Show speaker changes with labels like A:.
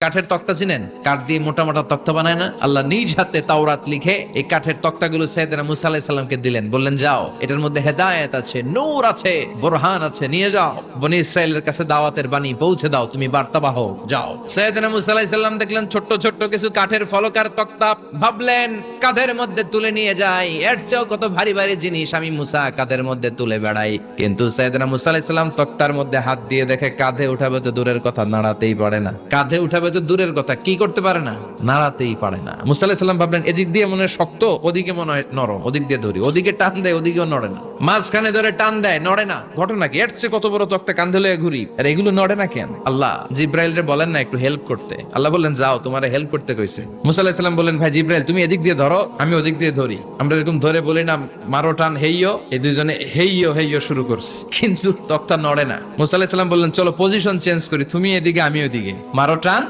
A: কাঠের তক্তা চিনেন? কাঠ দিয়ে মোটা মোটা তক্তা বানায় না? আল্লাহ নিজ হাতে তাওরাত লিখে এই কাঠের তক্তাগুলো সাইয়েদনা মুসা আলাইহিস সালামকে দিলেন, বললেন যাও, এটার মধ্যে হেদায়েত আছে, নূর আছে, বুরহান আছে, নিয়ে যাও, বনি ইসরাইলের কাছে দাওয়াতের বাণী পৌঁছে দাও, তুমি বার্তাবাহক, যাও। সাইয়েদনা মুসা আলাইহিস সালাম দেখলেন ছোট্ট ছোট্ট কিছু কাঠের ফলকার তক্তা, ভাবলেন কাঁধের মধ্যে তুলে নিয়ে যাই, এর চেয়েও কত ভারী ভারী জিনিস আমি মুসা কাঁধের মধ্যে তুলে বেড়াই। কিন্তু সাইয়েদনা মুসা আলাইহিস সালাম তক্তার মধ্যে হাত দিয়ে দেখে কাঁধে উঠাবে তো দূরের কথা, নাড়াতেই পারে না। কাঁধে উঠাবে তো দূরের কথা, কি করতে পারে না? নাড়াতেই পারে না। মুসা আলাইহিস সালাম ভাবলেন এদিক দিয়ে মনে হয় শক্ত, ওদিকে মনে হয় নরম, ওদিক দিয়ে ধরি, ওদিকে টান দেয়, ওদিকেও নড়ে না, মাঝখানে ধরে টান দেয়, নড়ে না। ঘটনা কি? এর চেয়ে কত বড় তক্তা কাঁধে লয়ে ঘুরি, আর এগুলো নড়ে না কেন? আল্লাহ জিব্রাইলরে বলেন না একটু হেল্প করতে। আল্লাহ বললেন যাও, তোমারে হেল্প করতে কইছে। মুসা আলাইহিস সালাম বললেন ভাই জিব্রাইল তুমি এদিক দিয়ে ধরো, আমি ওদিক দিয়ে ধরি। আমরা এরকম ধরে বলি না মারো টান হেইয়ো, এই দুইজনে হেইয়ো হেইয়ো শুরু করছে, কিন্তু তক্তা নড়ে না। মুসা আলাইহিস সালাম বললেন চলো পজিশন চেঞ্জ করি, তুমি এদিকে আমি ওদিকে, মারো টান